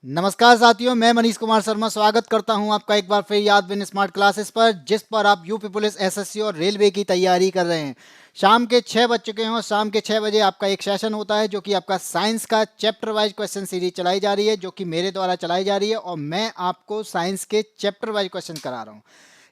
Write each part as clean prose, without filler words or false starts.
नमस्कार साथियों, मैं मनीष कुमार शर्मा स्वागत करता हूं आपका एक बार फिर याद विन स्मार्ट क्लासेस पर, जिस पर आप यूपी पुलिस, एसएससी और रेलवे की तैयारी कर रहे हैं। शाम के 6 बज चुके हैं और शाम के 6 बजे आपका एक सेशन होता है जो कि आपका साइंस का चैप्टर वाइज क्वेश्चन सीरीज चलाई जा रही है, जो कि मेरे द्वारा चलाई जा रही है और मैं आपको साइंस के चैप्टर वाइज क्वेश्चन करा रहा हूँ।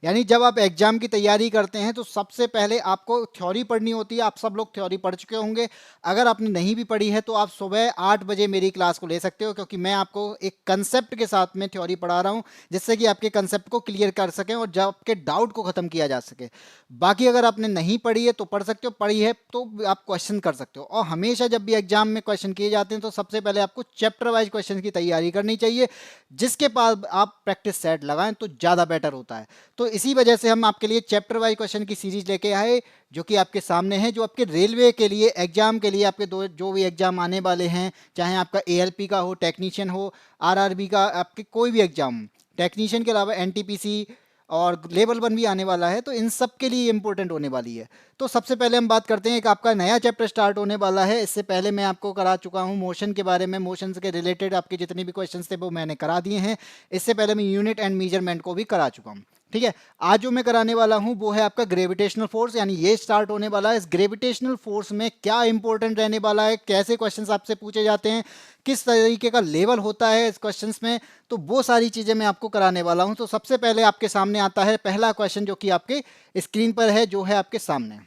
यानी जब आप एग्जाम की तैयारी करते हैं तो सबसे पहले आपको थ्योरी पढ़नी होती है। आप सब लोग थ्योरी पढ़ चुके होंगे। अगर आपने नहीं भी पढ़ी है तो आप सुबह 8 बजे मेरी क्लास को ले सकते हो, क्योंकि मैं आपको एक कंसेप्ट के साथ में थ्योरी पढ़ा रहा हूँ, जिससे कि आपके कंसेप्ट को क्लियर कर सकें और जब आपके डाउट को ख़त्म किया जा सके। बाकी अगर आपने नहीं पढ़ी है तो पढ़ सकते हो, पढ़ी है तो आप क्वेश्चन कर सकते हो। और हमेशा जब भी एग्जाम में क्वेश्चन किए जाते हैं तो सबसे पहले आपको चैप्टर वाइज क्वेश्चन की तैयारी करनी चाहिए, जिसके पास आप प्रैक्टिस सेट लगाएं तो ज़्यादा बेटर होता है। तो इसी वजह से हम आपके लिए चैप्टर वाइज क्वेश्चन की सीरीज लेके आए, जो कि आपके सामने है, जो आपके रेलवे के लिए एग्जाम के लिए आपके दो जो भी एग्जाम आने वाले हैं, चाहे आपका एएलपी का हो, टेक्नीशियन हो, आरआरबी का, आपके कोई भी एग्जाम, टेक्नीशियन के अलावा एनटीपीसी और लेवल 1 भी आने वाला है, तो इन सब के लिए इंपॉर्टेंट होने वाली है। तो सबसे पहले हम बात करते हैं, एक आपका नया चैप्टर स्टार्ट होने वाला है। इससे पहले मैं आपको करा चुका हूँ मोशन के बारे में, मोशन के रिलेटेड आपके जितने भी क्वेश्चन थे वो मैंने करा दिए हैं। इससे पहले मैं यूनिट एंड मेजरमेंट को भी करा चुका हूँ। ठीक है, आज जो मैं कराने वाला हूं वो है आपका ग्रेविटेशनल फोर्स, यानी ये स्टार्ट होने वाला है। इस ग्रेविटेशनल फोर्स में क्या इंपॉर्टेंट रहने वाला है, कैसे क्वेश्चंस आपसे पूछे जाते हैं, किस तरीके का लेवल होता है इस क्वेश्चंस में, तो वो सारी चीजें मैं आपको कराने वाला हूं। तो सबसे पहले आपके सामने आता है पहला क्वेश्चन, जो कि आपके स्क्रीन पर है, जो है आपके सामने।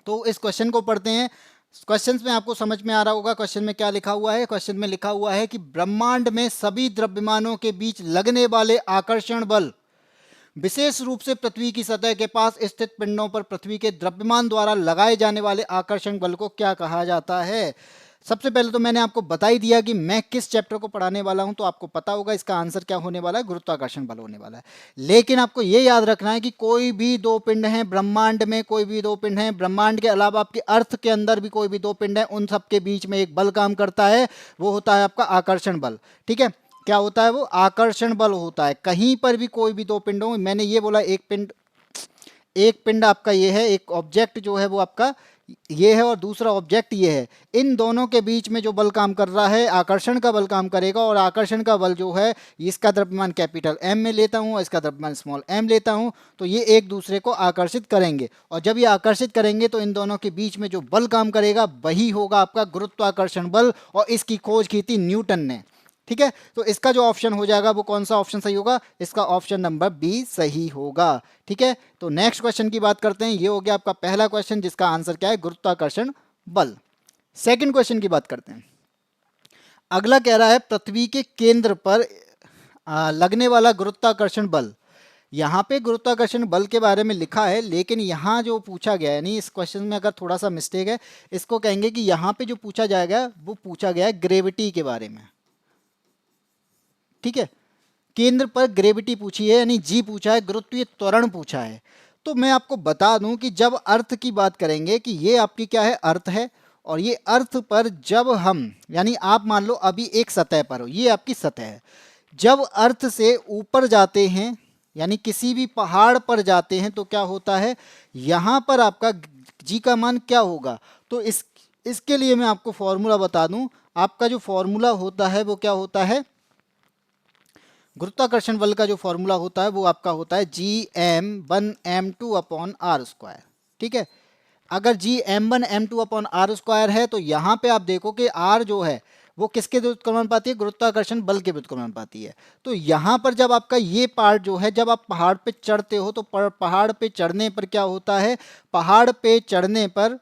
तो इस क्वेश्चन को पढ़ते हैं। क्वेश्चन में आपको समझ में आ रहा होगा क्वेश्चन में क्या लिखा हुआ है। क्वेश्चन में लिखा हुआ है कि ब्रह्मांड में सभी द्रव्यमानों के बीच लगने वाले आकर्षण बल, विशेष रूप से पृथ्वी की सतह के पास स्थित पिंडों पर पृथ्वी के द्रव्यमान द्वारा लगाए जाने वाले आकर्षण बल को क्या कहा जाता है। सबसे पहले तो मैंने आपको बता ही दिया कि मैं किस चैप्टर को पढ़ाने वाला हूं, तो आपको पता होगा इसका आंसर क्या होने वाला है, गुरुत्वाकर्षण बल होने वाला है। लेकिन आपको यह याद रखना है कि कोई भी दो पिंड हैं ब्रह्मांड में, कोई भी दो पिंड हैं ब्रह्मांड के अलावा, आपके अर्थ के अंदर भी कोई भी दो पिंड हैं, उन सबके बीच में एक बल काम करता है, वो होता है आपका आकर्षण बल। ठीक है, क्या होता है वो, आकर्षण बल होता है। कहीं पर भी कोई भी दो पिंड हो, मैंने ये बोला एक पिंड आपका ये है, एक ऑब्जेक्ट जो है वो आपका ये है और दूसरा ऑब्जेक्ट ये है, इन दोनों के बीच में जो बल काम कर रहा है आकर्षण का बल काम करेगा। और आकर्षण का बल जो है, इसका द्रव्यमान कैपिटल एम में लेता हूँ, इसका द्रव्यमान स्मॉल एम लेता हूँ, तो ये एक दूसरे को आकर्षित करेंगे। और जब ये आकर्षित करेंगे तो इन दोनों के बीच में जो बल काम करेगा वही होगा आपका गुरुत्वाकर्षण बल, और इसकी खोज की थी न्यूटन ने। ठीक है, तो इसका जो ऑप्शन हो जाएगा वो कौन सा ऑप्शन सही होगा, इसका ऑप्शन नंबर बी सही होगा। ठीक है, तो नेक्स्ट क्वेश्चन की बात करते हैं। ये हो गया आपका पहला क्वेश्चन, जिसका आंसर क्या है, गुरुत्वाकर्षण बल। सेकंड क्वेश्चन की बात करते हैं। अगला कह रहा है पृथ्वी के केंद्र पर लगने वाला गुरुत्वाकर्षण बल। यहाँ पे गुरुत्वाकर्षण बल के बारे में लिखा है, लेकिन यहाँ जो पूछा गया है, यानी इस क्वेश्चन में अगर थोड़ा सा मिस्टेक है, इसको कहेंगे कि यहाँ पे जो पूछा जाएगा वो पूछा गया है ग्रेविटी के बारे में। ठीक है, केंद्र पर ग्रेविटी पूछी है, यानी जी पूछा है, गुरुत्वीय त्वरण पूछा है। तो मैं आपको बता दूं कि जब अर्थ की बात करेंगे कि ये आपकी क्या है, अर्थ है, और ये अर्थ पर जब हम, यानी आप मान लो अभी एक सतह पर हो, ये आपकी सतह है, जब अर्थ से ऊपर जाते हैं, यानी किसी भी पहाड़ पर जाते हैं, तो क्या होता है, यहां पर आपका जी का मान क्या होगा। तो इसके लिए मैं आपको फॉर्मूला बता दूं। आपका जो फॉर्मूला होता है वो क्या होता है, गुरुत्वाकर्षण बल का जो फॉर्मूला होता है वो आपका होता है Gm1m2/r²। ठीक है, अगर Gm1m2/r² है तो यहाँ पे आप देखो कि r जो है वो किसके व्युत्क्रमानुपाती है, गुरुत्वाकर्षण बल के व्युत्क्रमानुपाती है। तो यहाँ पर जब आपका ये पार्ट जो है, जब आप पहाड़ पे चढ़ते हो तो पहाड़ पे चढ़ने पर क्या होता है, पहाड़ पे चढ़ने पर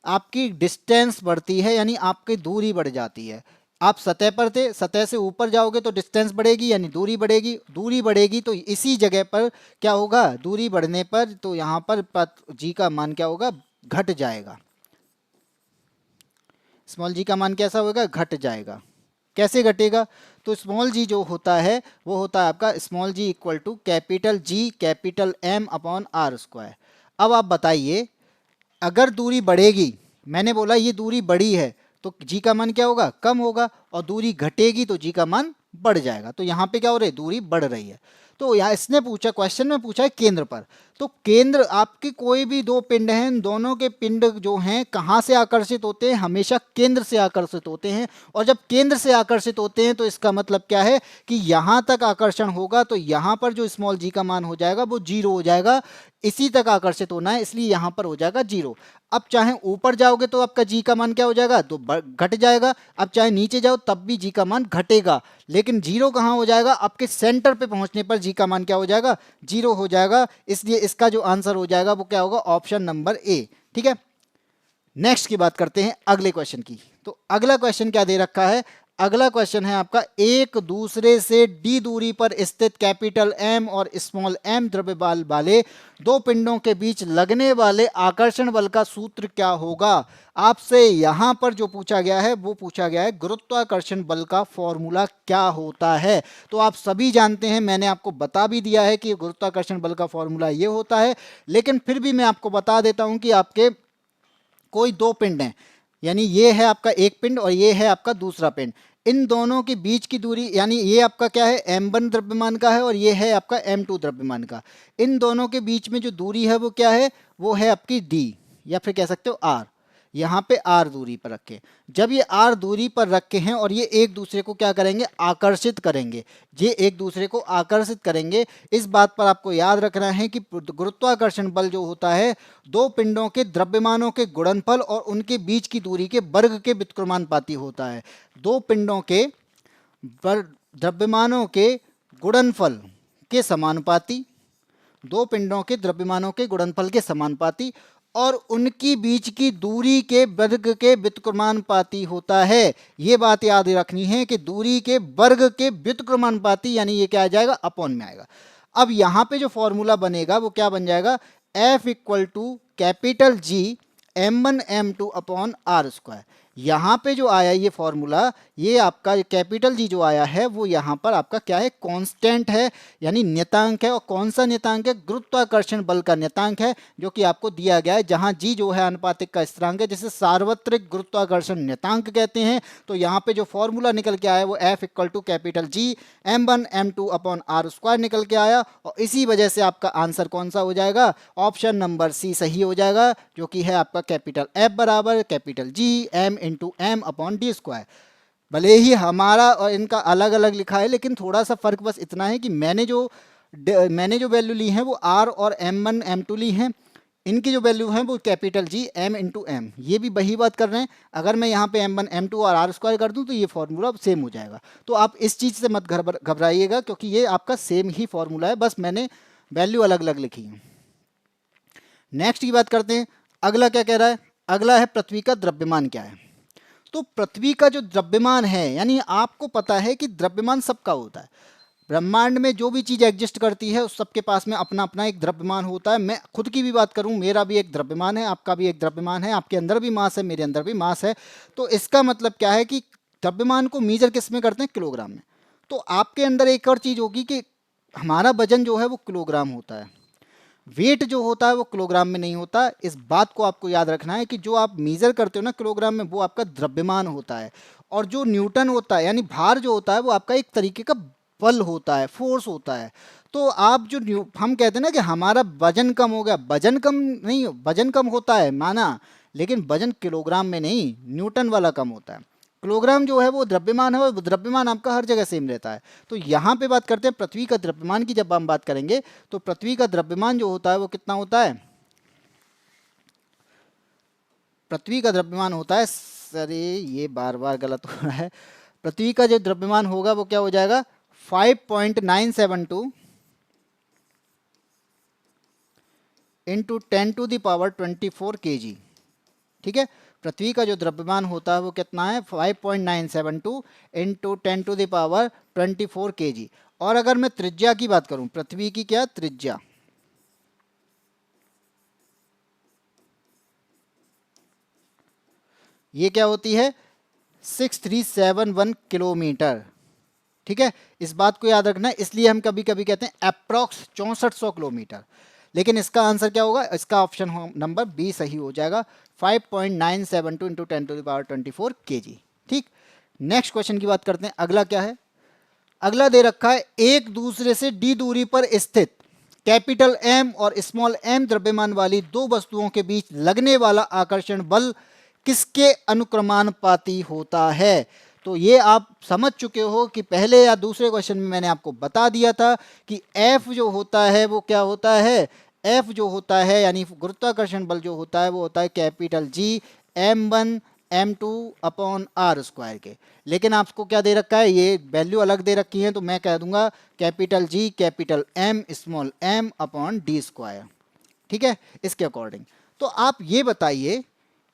आपकी डिस्टेंस बढ़ती है, यानी आपकी दूरी बढ़ जाती है। आप सतह पर थे, सतह से ऊपर जाओगे तो डिस्टेंस बढ़ेगी, यानी दूरी बढ़ेगी, दूरी बढ़ेगी तो इसी जगह पर क्या होगा, दूरी बढ़ने पर तो यहाँ पर जी का मान क्या होगा, घट जाएगा। स्मॉल जी का मान कैसा होगा, घट जाएगा। कैसे घटेगा, तो स्मॉल जी जो होता है वो होता है आपका small G equal to capital G capital m/r²। अब आप बताइए, अगर दूरी बढ़ेगी, मैंने बोला ये दूरी बढ़ी है, तो जी का मान क्या होगा, कम होगा, और दूरी घटेगी तो जी का मान बढ़ जाएगा। तो यहाँ पे क्या हो रही है, दूरी बढ़ रही है। तो यहाँ इसने पूछा, क्वेश्चन में पूछा है केंद्र पर। तो केंद्र, आपकी कोई भी दो पिंड हैं, इन दोनों के पिंड जो हैं कहाँ से आकर्षित होते हैं, हमेशा केंद्र से आकर्षित होते हैं। और जब केंद्र से आकर्षित होते हैं तो इसका मतलब क्या है कि यहाँ तक आकर्षण होगा, तो यहाँ पर जो स्मॉल जी का मान हो जाएगा वो 0 हो जाएगा। इसी तक आकर्षित होना है, इसलिए यहाँ पर हो जाएगा 0। अब चाहे ऊपर जाओगे तो आपका जी का मान क्या हो जाएगा, तो घट जाएगा। अब चाहे नीचे जाओ तब भी जी का मान घटेगा, लेकिन 0 कहाँ हो जाएगा, आपके सेंटर पे पहुंचने पर जी का मान क्या हो जाएगा, 0 हो जाएगा। इसलिए इसका जो आंसर हो जाएगा वो क्या होगा, ऑप्शन नंबर ए। ठीक है, नेक्स्ट की बात करते हैं अगले क्वेश्चन की। तो अगला क्वेश्चन क्या दे रखा है, अगला क्वेश्चन है आपका, एक दूसरे से डी दूरी पर स्थित कैपिटल एम और स्मॉल एम द्रव्यबल वाले दो पिंडों के बीच लगने वाले आकर्षण बल का सूत्र क्या होगा। आपसे यहां पर जो पूछा गया है वो पूछा गया है गुरुत्वाकर्षण बल का फॉर्मूला क्या होता है। तो आप सभी जानते हैं, मैंने आपको बता भी दिया है कि गुरुत्वाकर्षण बल का फॉर्मूला ये होता है, लेकिन फिर भी मैं आपको बता देता हूं कि आपके कोई दो पिंड हैं, यानी ये है आपका एक पिंड और ये है आपका दूसरा पिंड। इन दोनों के बीच की दूरी, यानी ये आपका क्या है, m1 द्रव्यमान का है और ये है आपका m2 द्रव्यमान का। इन दोनों के बीच में जो दूरी है वो क्या है, वो है आपकी d, या फिर कह सकते हो r। यहाँ पे r दूरी पर रखे, जब ये r दूरी पर रखे हैं और ये एक दूसरे को क्या करेंगे, आकर्षित करेंगे, ये एक दूसरे को आकर्षित करेंगे। इस बात पर आपको याद रखना है कि गुरुत्वाकर्षण बल जो होता है दो पिंडों के द्रव्यमानों के गुणनफल और उनके बीच की दूरी के वर्ग के व्युत्क्रमानुपाती होता है। दो पिंडों के द्रव्यमानों के गुणनफल के समानुपाती, दो पिंडों के द्रव्यमानों के गुणनफल के समानुपाती और उनकी बीच की दूरी के वर्ग के व्युत्क्रमानुपाती होता है। ये बात याद रखनी है कि दूरी के वर्ग के व्युत्क्रमानुपाती, यानी ये क्या आ जाएगा, अपॉन में आएगा। अब यहाँ पे जो फॉर्मूला बनेगा वो क्या बन जाएगा, F equal to capital G m1 m2 upon R square. यहाँ पे जो आया ये फॉर्मूला, ये आपका कैपिटल जी जो आया है वो यहाँ पर आपका क्या है, कांस्टेंट है, यानी नियतांक है। और कौन सा नियतांक है, गुरुत्वाकर्षण बल का नियतांक है, जो कि आपको दिया गया है, जहाँ जी जो है अनुपातिक का स्थिरांक है, जिसे सार्वत्रिक गुरुत्वाकर्षण नियतांक कहते हैं। तो यहाँ पे जो फॉर्मूला निकल के आया वो F equal to capital G m1 m2 upon R square निकल के आया। और इसी वजह से आपका आंसर कौन सा हो जाएगा, ऑप्शन नंबर सी सही हो जाएगा, जो कि है आपका कैपिटल F बराबर capital G m into M upon D square. भले ही हमारा और इनका अलग अलग लिखा है, लेकिन थोड़ा सा फर्क बस इतना है कि मैंने जो वैल्यू ली है वो R और m1 m2 ली हैं, इनकी जो वैल्यू है वो capital G m into M, ये भी वही बात कर रहे हैं। अगर मैं यहाँ पे m1 m2 और r स्क्वायर कर दूँ तो ये फॉर्मूला सेम हो जाएगा। तो आप इस चीज़ से मत घबराइएगा, क्योंकि ये आपका सेम ही फॉर्मूला है, बस मैंने वैल्यू अलग अलग लिखी है। नेक्स्ट की बात करते हैं, अगला क्या कह रहा है, अगला है पृथ्वी का द्रव्यमान क्या है। तो पृथ्वी का जो द्रव्यमान है, यानी आपको पता है कि द्रव्यमान सबका होता है, ब्रह्मांड में जो भी चीज़ एग्जिस्ट करती है उस सबके पास में अपना अपना एक द्रव्यमान होता है। मैं खुद की भी बात करूं, मेरा भी एक द्रव्यमान है, आपका भी एक द्रव्यमान है, आपके अंदर भी मास है, मेरे अंदर भी मास है। तो इसका मतलब क्या है कि द्रव्यमान को मीजर किस में करते हैं, किलोग्राम में। तो आपके अंदर एक और चीज़ होगी कि हमारा वजन जो है वो किलोग्राम होता है, वेट जो होता है वो किलोग्राम में नहीं होता। इस बात को आपको याद रखना है कि जो आप मेजर करते हो ना किलोग्राम में, वो आपका द्रव्यमान होता है। और जो न्यूटन होता है, यानी भार जो होता है, वो आपका एक तरीके का बल होता है, फोर्स होता है। तो आप जो हम कहते हैं ना कि हमारा वजन कम हो गया, वजन कम नहीं, वजन कम होता है माना, लेकिन वजन किलोग्राम में नहीं, न्यूटन वाला कम होता है। किलोग्राम जो है वो द्रव्यमान है, और द्रव्यमान आपका हर जगह सेम रहता है। तो यहाँ पे बात करते हैं पृथ्वी का द्रव्यमान की। जब हम बात करेंगे तो पृथ्वी का द्रव्यमान जो होता है वो कितना होता है, पृथ्वी का द्रव्यमान होता है, सर ये बार बार गलत हो रहा है, पृथ्वी का जो द्रव्यमान होगा वो क्या हो जाएगा, 5.972 इंटू 10⁴ kg। ठीक है, पृथ्वी का जो द्रव्यमान होता है वो कितना है, 5.972 इंटू 10⁴ kg। और अगर मैं त्रिज्या की बात करूं, पृथ्वी की क्या त्रिज्या, ये क्या होती है, 6371 किलोमीटर। ठीक है, इस बात को याद रखना है, इसलिए हम कभी कभी कहते हैं अप्रॉक्स 6400 किलोमीटर। लेकिन इसका आंसर क्या होगा, इसका ऑप्शन नंबर बी सही हो जाएगा, 5.972 इंटू 10⁴ kg। ठीक, नेक्स्ट क्वेश्चन की बात करते हैं, अगला क्या है, अगला दे रखा है एक दूसरे से d दूरी पर स्थित कैपिटल M और स्मॉल m द्रव्यमान वाली दो वस्तुओं के बीच लगने वाला आकर्षण बल किसके अनुक्रमानुपाती होता है। तो ये आप समझ चुके हो कि पहले या दूसरे क्वेश्चन में मैंने आपको बता दिया था कि F जो होता है वो क्या होता है, F जो होता है यानी गुरुत्वाकर्षण बल जो होता है वो होता है capital G m1 m2 upon R square के। लेकिन आपको क्या दे रखा है, ये वैल्यू अलग दे रखी है, तो मैं कह दूंगा capital G capital M small m upon D square. ठीक है, इसके अकॉर्डिंग। तो आप ये बताइए,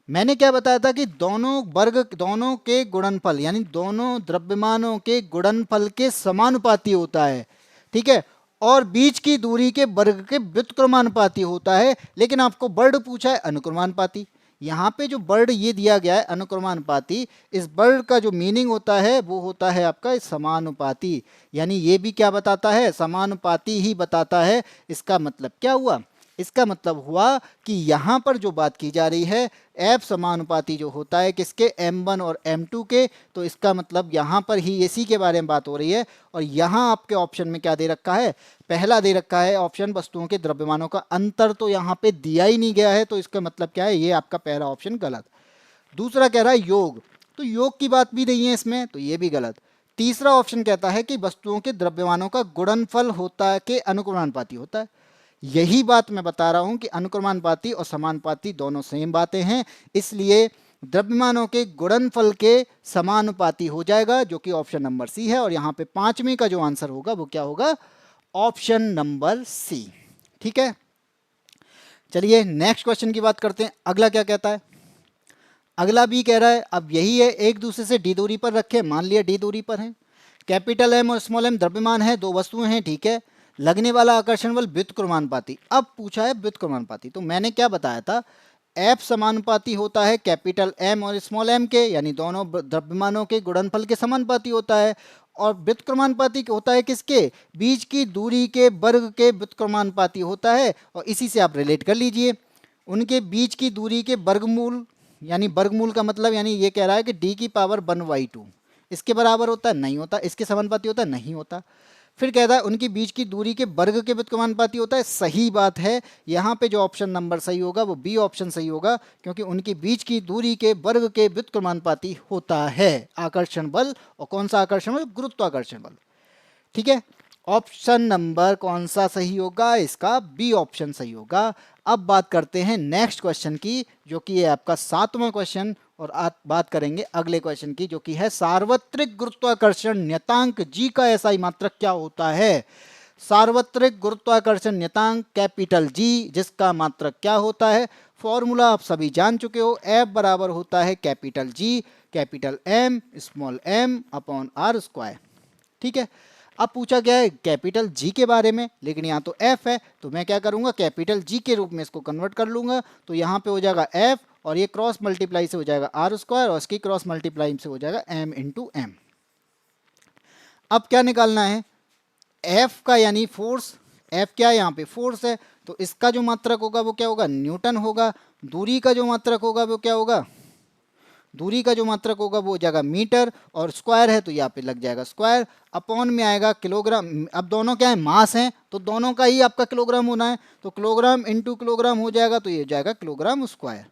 मैंने क्या बताया था कि दोनों वर्ग, दोनों के गुणनफल यानी दोनों द्रव्यमानों के गुणनफल के समानुपाती होता है। ठीक है, और बीच की दूरी के वर्ग के व्युत्क्रमानुपाती होता है। लेकिन आपको वर्ड पूछा है अनुक्रमानुपाती। यहाँ पे जो वर्ड ये दिया गया है अनुक्रमानुपाती, इस वर्ड का जो मीनिंग होता है वो होता है आपका समानुपाती। यानी ये भी क्या बताता है, समानुपाती ही बताता है। इसका मतलब क्या हुआ, इसका मतलब हुआ कि यहाँ पर जो बात की जा रही है F समानुपाती जो होता है किसके, M1 और M2 के। तो इसका मतलब यहाँ पर ही इसी के बारे में बात हो रही है। और यहाँ आपके ऑप्शन में क्या दे रखा है, पहला दे रखा है ऑप्शन वस्तुओं के द्रव्यमानों का अंतर, तो यहाँ पे दिया ही नहीं गया है। तो इसका मतलब क्या है, ये आपका पहला ऑप्शन गलत। दूसरा कह रहा है योग, तो योग की बात भी नहीं है इसमें, तो ये भी गलत। तीसरा ऑप्शन कहता है कि वस्तुओं के द्रव्यमानों का गुणनफल होता है के अनुक्रमानुपाती होता है। यही बात मैं बता रहा हूं कि अनुक्रमानुपाती और समानुपाती दोनों सेम बातें हैं, इसलिए द्रव्यमानों के गुणनफल के समानुपाती हो जाएगा, जो कि ऑप्शन नंबर सी है। और यहां पे पांचवें का जो आंसर होगा वो क्या होगा, ऑप्शन नंबर सी। ठीक है, चलिए नेक्स्ट क्वेश्चन की बात करते हैं। अगला क्या कहता है, अगला भी कह रहा है, अब यही है, एक दूसरे से डी दूरी पर रखे, मान लिया डी दूरी पर है, कैपिटल एम और स्मॉल एम द्रव्यमान है, दो वस्तुएं हैं। ठीक है, लगने वाला आकर्षण बल व्युत्क्रमानुपाती। अब पूछा है व्युत्क्रमानुपाती, तो मैंने क्या बताया था, F समानुपाती होता है कैपिटल M और स्मॉल m के, यानी दोनों द्रव्यमानों के गुणनफल के समानुपाती होता है। और व्युत्क्रमानुपाती होता है किसके, बीच की दूरी के वर्ग के व्युत्क्रमानुपाती होता है। और इसी से आप रिलेट कर लीजिए, उनके बीच की दूरी के वर्गमूल, यानी वर्गमूल का मतलब यानी ये कह रहा है कि d की पावर 1/2 इसके बराबर होता है, नहीं होता। इसके समानुपाती होता है, नहीं होता। फिर कहता है उनकी बीच की दूरी के वर्ग के व्युत्क्रमानुपाती होता है, सही बात है। यहाँ पे जो ऑप्शन नंबर सही होगा वो बी ऑप्शन सही होगा, क्योंकि उनकी बीच की दूरी के वर्ग के व्युत्क्रमानुपाती होता है आकर्षण बल। और कौन सा आकर्षण बल, गुरुत्वाकर्षण बल। ठीक है, ऑप्शन नंबर कौन सा सही होगा, इसका बी ऑप्शन सही होगा। अब बात करते हैं नेक्स्ट क्वेश्चन की, जो कि है आपका 7वां क्वेश्चन। और आप बात करेंगे अगले क्वेश्चन की, जो कि है सार्वत्रिक गुरुत्वाकर्षण नियतांक जी का एसआई मात्रक क्या होता है। सार्वत्रिक गुरुत्वाकर्षण नियतांक कैपिटल जी, जिसका मात्रक क्या होता है, फॉर्मूला आप सभी जान चुके हो, F बराबर होता है capital G capital M small m upon R square. ठीक है, अब पूछा गया है कैपिटल जी के बारे में, लेकिन यहाँ तो F है, तो मैं क्या करूँगा, कैपिटल जी के रूप में इसको कन्वर्ट कर लूँगा। तो यहाँ पे हो जाएगा F, और ये क्रॉस मल्टीप्लाई से हो जाएगा आर स्क्वायर, और इसकी क्रॉस मल्टीप्लाई से हो जाएगा m इंटू एम। अब क्या निकालना है, F का यानी फोर्स, F क्या है यहाँ पे, फोर्स है, तो इसका जो मात्रक होगा वो क्या होगा, न्यूटन होगा। दूरी का जो मात्रक होगा वो क्या होगा, दूरी का जो मात्रक होगा वो हो जाएगा मीटर, और स्क्वायर है तो यहाँ पे लग जाएगा स्क्वायर, अपॉन में आएगा किलोग्राम। अब दोनों क्या है, मास हैं, तो दोनों का ही आपका किलोग्राम होना है, तो किलोग्राम इंटू किलोग्राम हो जाएगा, तो ये हो जाएगा किलोग्राम स्क्वायर।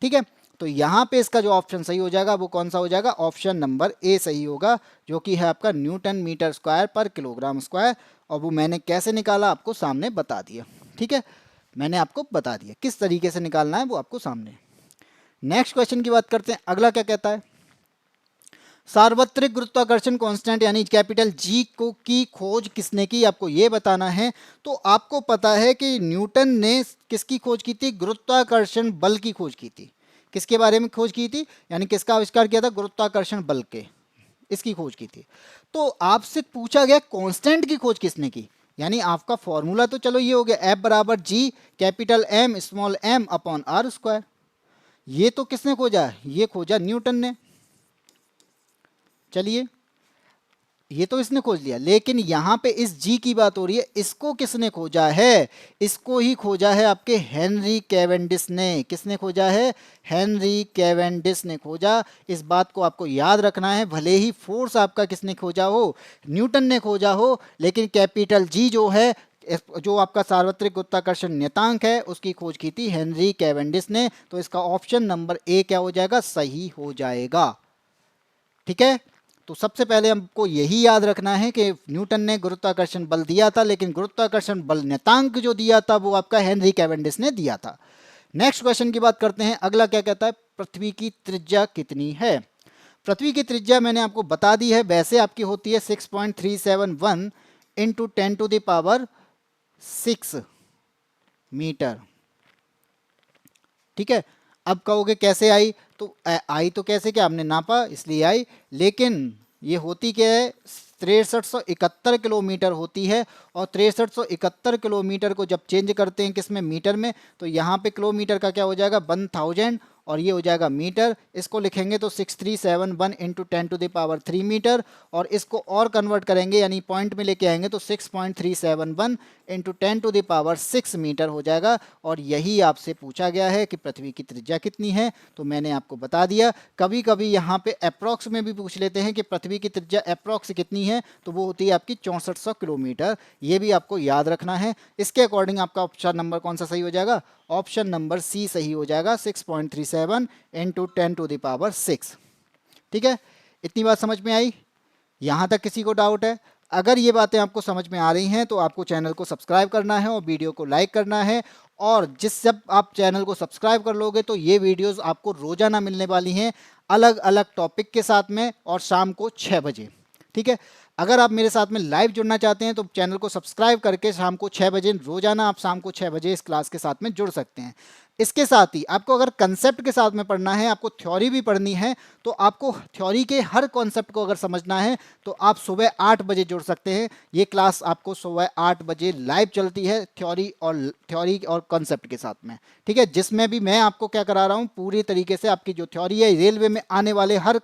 ठीक है, तो यहाँ पे इसका जो ऑप्शन सही हो जाएगा वो कौन सा हो जाएगा, ऑप्शन नंबर ए सही होगा, जो कि है आपका न्यूटन मीटर स्क्वायर पर किलोग्राम स्क्वायर। और वो मैंने कैसे निकाला आपको सामने बता दिया। ठीक है, मैंने आपको बता दिया किस तरीके से निकालना है, वो आपको सामने। नेक्स्ट क्वेश्चन की बात करते हैं। अगला क्या कहता है, सार्वत्रिक गुरुत्वाकर्षण कांस्टेंट यानी कैपिटल जी को की खोज किसने की, आपको ये बताना है। तो आपको पता है कि न्यूटन ने किसकी खोज की थी, गुरुत्वाकर्षण बल की खोज की थी। किसके बारे में खोज की थी, यानी किसका आविष्कार किया था, गुरुत्वाकर्षण बल के, इसकी खोज की थी। तो आपसे पूछा गया कांस्टेंट की खोज किसने की, यानी आपका फॉर्मूला तो चलो ये हो गया, F बराबर G capital M small m upon R square. ये तो किसने खोजा, ये खोजा न्यूटन ने। चलिए ये तो इसने खोज लिया, लेकिन यहाँ पे इस जी की बात हो रही है, इसको किसने खोजा है? इसको ही खोजा है आपके हेनरी कैवेंडिश ने। किसने खोजा है? हेनरी कैवेंडिश ने खोजा। इस बात को आपको याद रखना है, भले ही फोर्स आपका किसने खोजा हो, न्यूटन ने खोजा हो, लेकिन कैपिटल जी जो है, जो आपका सार्वत्रिक गुरुत्वाकर्षण नियतांक है, उसकी खोज की थी हेनरी कैवेंडिश ने। तो इसका ऑप्शन नंबर ए क्या हो जाएगा? सही हो जाएगा। ठीक है, तो सबसे पहले हमको यही याद रखना है कि न्यूटन ने गुरुत्वाकर्षण बल दिया था, लेकिन गुरुत्वाकर्षण बल नियतांक जो दिया था वो आपका हेनरी कैवेंडिश ने दिया था। नेक्स्ट क्वेश्चन की बात करते हैं। अगला क्या कहता है? पृथ्वी की त्रिज्या कितनी है? पृथ्वी की त्रिज्या मैंने आपको बता दी है, वैसे आपकी होती है 6.371 इंटू 10⁻6 मीटर। ठीक है, अब कहोगे कैसे आई? तो आई तो कैसे, क्या हमने नापा इसलिए आई, लेकिन ये होती क्या है? 6371 किलोमीटर होती है। और 6371 किलोमीटर को जब चेंज करते हैं किस में? मीटर में। तो यहाँ पे किलोमीटर का क्या हो जाएगा? 1000, और ये हो जाएगा मीटर। इसको लिखेंगे तो 6371 इंटू 10⁻³ मीटर, और इसको और कन्वर्ट करेंगे यानी पॉइंट में लेके आएंगे तो 6.371 इंटू 10⁻6 मीटर हो जाएगा। और यही आपसे पूछा गया है कि पृथ्वी की त्रिज्या कितनी है, तो मैंने आपको बता दिया। कभी कभी यहाँ पे अप्रॉक्स में भी पूछ लेते हैं कि पृथ्वी की त्रिज्या अप्रॉक्स कितनी है, तो वो होती है आपकी 6400 किलोमीटर। ये भी आपको याद रखना है। इसके अकॉर्डिंग आपका ऑप्शन नंबर कौन सा सही हो जाएगा? ऑप्शन नंबर सी सही हो जाएगा, 6.37 इंटू 10⁻6। ठीक है, इतनी बात समझ में आई? यहाँ तक किसी को डाउट है? अगर ये बातें आपको समझ में आ रही हैं तो आपको चैनल को सब्सक्राइब करना है और वीडियो को लाइक करना है। और जब आप चैनल को सब्सक्राइब कर लोगे तो ये वीडियोस आपको रोजाना मिलने वाली हैं, अलग अलग टॉपिक के साथ में, और शाम को 6 बजे। ठीक है, अगर आप मेरे साथ में लाइव जुड़ना चाहते हैं तो चैनल को सब्सक्राइब करके शाम को 6 बजे, रोजाना आप शाम को 6 बजे इस क्लास के साथ में जुड़ सकते हैं। इसके साथ ही आपको अगर कंसेप्ट के साथ में पढ़ना है, आपको थ्योरी भी पढ़नी है, तो आपको थ्योरी के हर कॉन्सेप्ट को अगर समझना है तो आप सुबह 8 बजे जुड़ सकते हैं। ये क्लास आपको सुबह 8 बजे लाइव चलती है, थ्योरी और कॉन्सेप्ट के साथ में। ठीक है, जिसमें भी मैं आपको क्या करा रहा हूँ, पूरी तरीके से आपकी जो थ्योरी है, रेलवे में आने वाले हर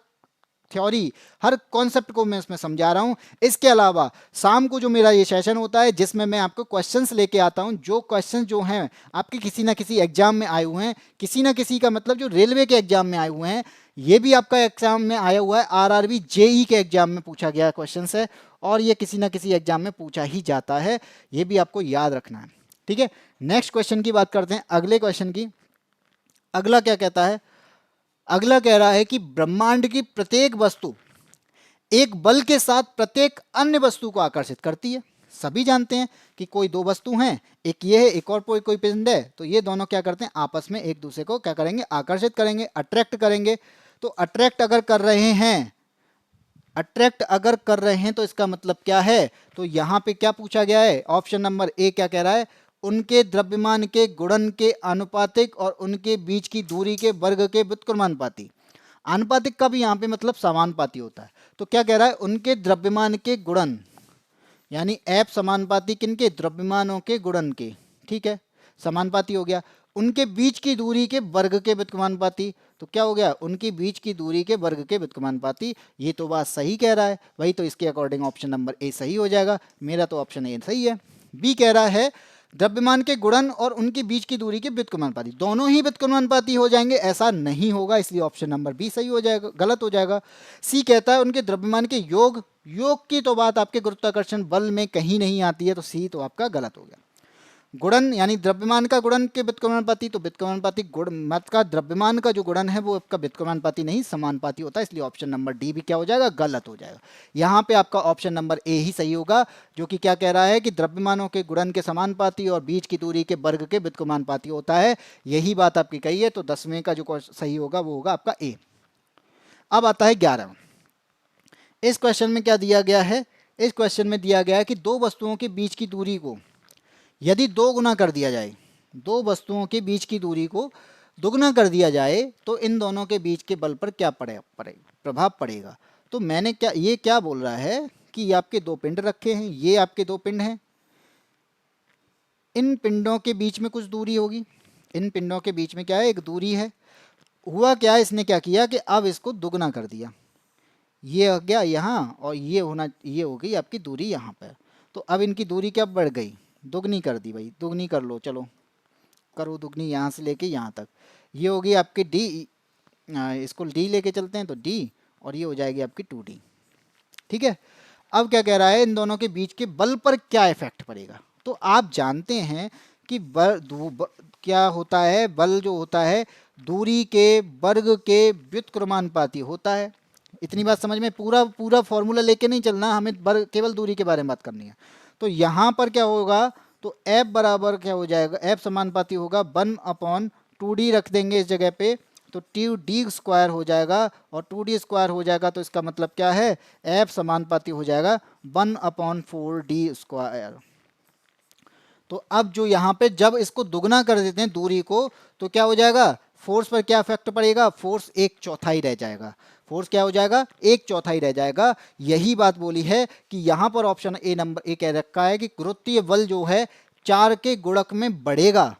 थ्योरी, हर कॉन्सेप्ट को मैं इसमें समझा रहा हूं। इसके अलावा शाम को जो मेरा ये सेशन होता है जिसमें मैं आपको क्वेश्चंस लेके आता हूं, जो क्वेश्चंस जो हैं आपके किसी ना किसी एग्जाम में आए हुए हैं, किसी ना किसी का मतलब जो रेलवे के एग्जाम में आए हुए हैं, ये भी आपका एग्जाम में आया हुआ है, आरआरबी जेई के एग्जाम में पूछा गया क्वेश्चन है, और ये किसी ना किसी एग्जाम में पूछा ही जाता है, ये भी आपको याद रखना है। ठीक है, नेक्स्ट क्वेश्चन की बात करते हैं, अगले क्वेश्चन की। अगला क्या कहता है? अगला कह रहा है कि ब्रह्मांड की प्रत्येक वस्तु एक बल के साथ प्रत्येक अन्य वस्तु को आकर्षित करती है। सभी जानते हैं कि कोई दो वस्तु हैं, एक ये है, एक और कोई पिंड है, तो ये दोनों क्या करते हैं? आपस में एक दूसरे को क्या करेंगे? आकर्षित करेंगे, अट्रैक्ट करेंगे। तो अट्रैक्ट अगर कर रहे हैं, अट्रैक्ट अगर कर रहे हैं तो इसका मतलब क्या है? तो यहां पे क्या पूछा गया है? ऑप्शन नंबर ए क्या कह रहा है? उनके द्रव्यमान के गुणन के आनुपातिक और उनके बीच की दूरी के वर्ग के व्युत्क्रमानुपाती। आनुपातिक का भी यहाँ पे मतलब समानुपाती होता है। तो क्या कह रहा है? उनके द्रव्यमान के गुणन, यानी एफ समानुपाती किनके? द्रव्यमानों के गुणन के। ठीक है, समानुपाती हो गया। उनके बीच की दूरी के वर्ग के व्युत्क्रमानुपाती, तो क्या हो गया? उनकी बीच की दूरी के वर्ग के व्युत्क्रमानुपाती। ये तो बात सही कह रहा है वही, तो इसके अकॉर्डिंग ऑप्शन नंबर ए सही हो जाएगा। मेरा तो ऑप्शन ए सही है। बी कह रहा है द्रव्यमान के गुणन और उनके बीच की दूरी के व्युत्क्रमानुपाती, दोनों ही व्युत्क्रमानुपाती हो जाएंगे, ऐसा नहीं होगा, इसलिए ऑप्शन नंबर बी सही हो जाएगा, गलत हो जाएगा। सी कहता है उनके द्रव्यमान के योग, योग की तो बात आपके गुरुत्वाकर्षण बल में कहीं नहीं आती है, तो सी तो आपका गलत हो गया। गुणन यानी द्रव्यमान का गुणन के व्युत्क्रमानुपाती, तो व्युत्क्रमानुपाती गुण मत का द्रव्यमान का जो गुणन है वो आपका व्युत्क्रमानुपाती नहीं समानुपाती होता है, इसलिए ऑप्शन नंबर डी भी क्या हो जाएगा? गलत हो जाएगा। यहाँ पे आपका ऑप्शन नंबर ए ही सही होगा, जो कि क्या कह रहा है कि द्रव्यमानों के गुणन के समानुपाती और बीच की दूरी के वर्ग के व्युत्क्रमानुपाती होता है। यही बात आपकी कही है, तो 10वें का जो सही होगा वो होगा आपका ए। अब आता है 11। इस क्वेश्चन में क्या दिया गया है? इस क्वेश्चन में दिया गया है कि दो वस्तुओं के बीच की दूरी को यदि 2 गुना कर दिया जाए, दो वस्तुओं के बीच की दूरी को दुगना कर दिया जाए तो इन दोनों के बीच के बल पर क्या प्रभाव पड़ेगा। तो मैंने क्या, ये क्या बोल रहा है कि ये आपके दो पिंड रखे हैं, ये आपके दो पिंड हैं, इन पिंडों के बीच में कुछ दूरी होगी, इन पिंडों के बीच में क्या है? एक दूरी है। हुआ क्या है? इसने क्या किया कि अब इसको दुगना कर दिया, ये हो गया यहाँ, और ये हो गई आपकी दूरी यहाँ पर। तो अब इनकी दूरी क्या बढ़ गई, दुगनी कर दी भाई, दुगनी कर लो, चलो करो दुगनी, यहाँ से लेके यहाँ तक। ये होगी आपकी डी, इसको डी लेके चलते हैं तो डी, और ये हो जाएगी आपकी 2D। ठीक है। अब क्या कह रहा है, इन दोनों के बीच के बल पर क्या इफेक्ट पड़ेगा। तो आप जानते हैं कि क्या होता है, बल जो होता है दूरी के वर्ग के व्युत्क्रमानुपाती होता है। इतनी बात समझ में, पूरा पूरा फॉर्मूला लेके नहीं चलना हमें, केवल दूरी के बारे में बात करनी है। तो यहाँ पर क्या होगा, तो एफ बराबर क्या हो जाएगा, एफ समानुपाती होगा 1/2D, रख देंगे इस जगह पे, तो 2D स्क्वायर हो जाएगा, और 2D स्क्वायर हो जाएगा तो इसका मतलब क्या है, एफ समानुपाती हो जाएगा 1/4D स्क्वायर। तो अब जो यहाँ पे जब इसको दुगना कर देते हैं दूरी को, तो क्या हो जाएगा, फोर्स पर क्या इफेक्ट पड़ेगा, फोर्स 1/4 रह जाएगा। फोर्स क्या हो जाएगा, 1/4 रह जाएगा। यही बात बोली है कि यहाँ पर ऑप्शन ए नंबर ए कह रखा है कि गुरुत्वीय बल जो है 4 के गुणक में बढ़ेगा।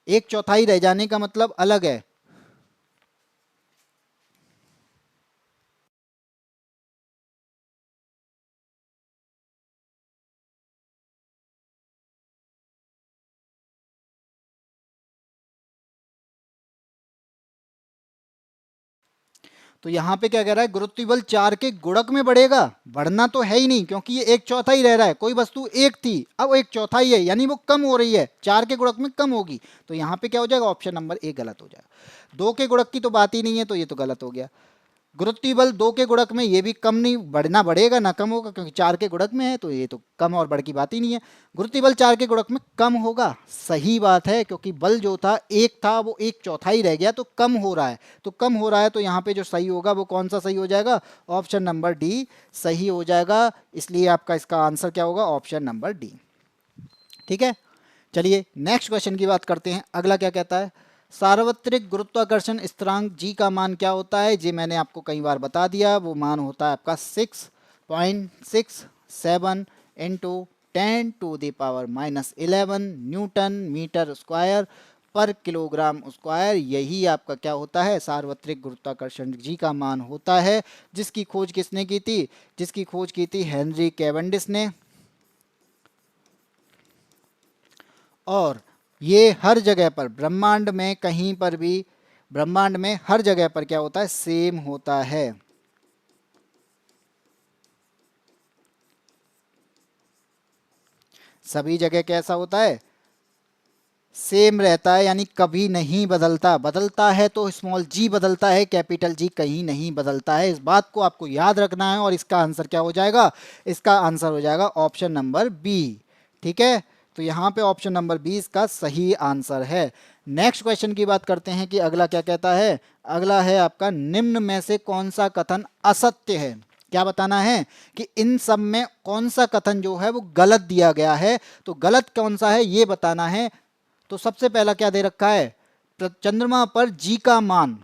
1/4 रह जाने का मतलब अलग है। तो यहाँ पे क्या कह रहा है, गुरुत्वीय बल 4 के गुणक में बढ़ेगा, बढ़ना तो है ही नहीं क्योंकि ये 1/4 रह रहा है। कोई वस्तु 1 थी, अब 1/4 है, यानी वो कम हो रही है, 4 के गुणक में कम होगी। तो यहाँ पे क्या हो जाएगा, ऑप्शन नंबर ए गलत हो जाएगा। 2 के गुणक की तो बात ही नहीं है, तो ये तो गलत हो गया। गुरुत्वीय बल 2 के गुणक में, ये भी कम नहीं, बढ़ना बढ़ेगा ना कम होगा, क्योंकि 4 के गुणक में है, तो ये तो कम और बढ़ की बात ही नहीं है। गुरुत्वीय बल 4 के गुणक में कम होगा, सही बात है, क्योंकि बल जो था 1 था, वो 1/4 रह गया, तो कम हो रहा है। तो कम हो रहा है, तो यहाँ पे जो सही होगा वो कौन सा सही हो जाएगा, ऑप्शन नंबर डी सही हो जाएगा। इसलिए आपका इसका आंसर क्या होगा, ऑप्शन नंबर डी। ठीक है, चलिए नेक्स्ट क्वेश्चन की बात करते हैं। अगला क्या कहता है, सार्वत्रिक गुरुत्वाकर्षण स्थिरांक जी का मान क्या होता है। जी मैंने आपको कई बार बता दिया, वो मान होता है आपका 6.67 इंटू 10⁻⁻11 न्यूटन मीटर स्क्वायर पर किलोग्राम स्क्वायर। यही आपका क्या होता है, सार्वत्रिक गुरुत्वाकर्षण जी का मान होता है, जिसकी खोज किसने की थी, जिसकी खोज की थी हेनरी कैवेंडिश ने। और ये हर जगह पर, ब्रह्मांड में कहीं पर भी, ब्रह्मांड में हर जगह पर क्या होता है, सेम होता है। सभी जगह कैसा होता है, सेम रहता है, यानी कभी नहीं बदलता। बदलता है तो स्मॉल जी बदलता है, कैपिटल जी कहीं नहीं बदलता है। इस बात को आपको याद रखना है, और इसका आंसर क्या हो जाएगा, इसका आंसर हो जाएगा ऑप्शन नंबर बी। ठीक है, तो यहाँ पे ऑप्शन नंबर 20 का सही आंसर है। नेक्स्ट क्वेश्चन की बात करते हैं कि अगला क्या कहता है। अगला है आपका, निम्न में से कौन सा कथन असत्य है। क्या बताना है कि इन सब में कौन सा कथन जो है वो गलत दिया गया है। तो गलत कौन सा है ये बताना है। तो सबसे पहला क्या दे रखा है, चंद्रमा पर जी का मान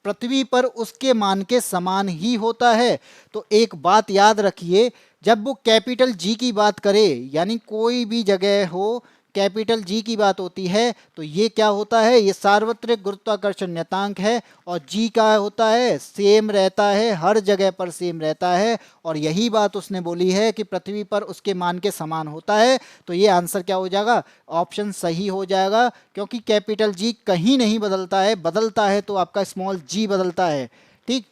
पृथ्वी पर उसके मान के समान ही होता है। तो एक बात याद रखिए, जब वो कैपिटल जी की बात करे, यानी कोई भी जगह हो कैपिटल जी की बात होती है, तो ये क्या होता है, ये सार्वत्रिक गुरुत्वाकर्षण नियतांक है। और जी का होता है, सेम रहता है, हर जगह पर सेम रहता है। और यही बात उसने बोली है कि पृथ्वी पर उसके मान के समान होता है। तो ये आंसर क्या हो जाएगा, ऑप्शन सही हो जाएगा, क्योंकि कैपिटल जी कहीं नहीं बदलता है, बदलता है तो आपका स्मॉल जी बदलता है। ठीक,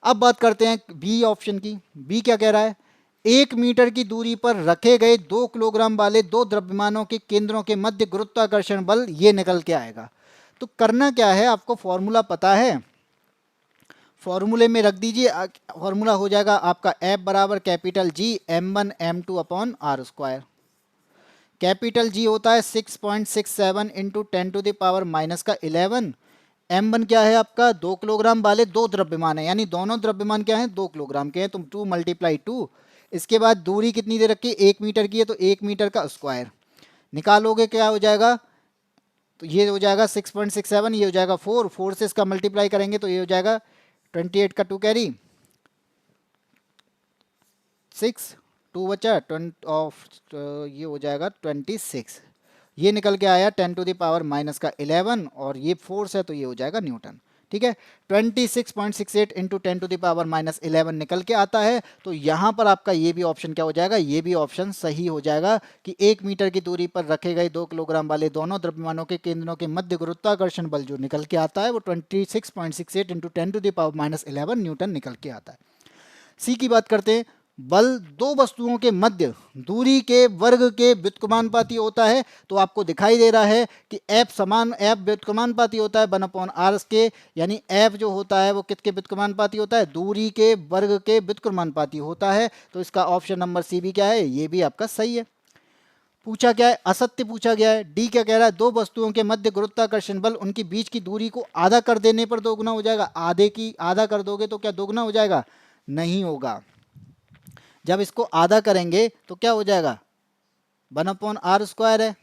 अब बात करते हैं बी ऑप्शन की। बी क्या कह रहा है, 1 मीटर की दूरी पर रखे गए 2 किलोग्राम वाले दो द्रव्यमानों के केंद्रों के मध्य गुरुत्वाकर्षण बल ये निकल के आएगा। तो करना क्या है, आपको फॉर्मूला पता है, फॉर्मूले में रख दीजिए। फॉर्मूला हो जाएगा आपका F बराबर capital G m1 m2 upon R square. Capital G होता है 6.67 इंटू 10⁻⁻11। m1 क्या है आपका, 2 किलोग्राम वाले दो द्रव्यमान है, यानी दोनों द्रव्यमान क्या है, 2 किलोग्राम के हैं, तो 2 × 2। इसके बाद दूरी कितनी दे रखी है, 1 मीटर की है, तो 1 मीटर का स्क्वायर निकालोगे क्या हो जाएगा, तो ये हो जाएगा 6.67, ये हो जाएगा 4, 4 से इसका मल्टीप्लाई करेंगे तो ये हो जाएगा 28 का 2 कैरी 6, 2 बचा 20 ऑफ, ये हो जाएगा 26। ये निकल के आया 10⁻⁻11 और ये फोर्स है तो ये हो जाएगा न्यूटन। ठीक है। 26.68 इंटू 10⁻⁻11 निकल के आता है। तो यहाँ पर आपका ये भी ऑप्शन क्या हो जाएगा, ये भी ऑप्शन सही हो जाएगा कि 1 मीटर की दूरी पर रखे गए 2 किलोग्राम वाले दोनों द्रव्यमानों के केंद्रों के मध्य गुरुत्वाकर्षण बल जो निकल के आता है वो 26.68 इंटू 10⁻⁻11 न्यूटन निकल के आता है। सी की बात करते हैं। बल दो वस्तुओं के मध्य दूरी के वर्ग के व्युत्क्रमानुपाती होता है। तो आपको दिखाई दे रहा है कि एफ व्युत्क्रमानुपाती होता है 1/r के, यानी एफ जो होता है वो किसके व्युत्क्रमानुपाती होता है, दूरी के वर्ग के व्युत्क्रमानुपाती होता है। तो इसका ऑप्शन नंबर सी भी क्या है, ये भी आपका सही है। पूछा क्या है, असत्य पूछा गया है। डी क्या कह रहा है, दो वस्तुओं के मध्य गुरुत्वाकर्षण बल उनकी बीच की दूरी को आधा कर देने पर दोगुना हो जाएगा। आधा कर दोगे तो क्या दोगुना हो जाएगा, नहीं होगा। जब इसको आधा करेंगे तो क्या हो जाएगा, 1/r² है,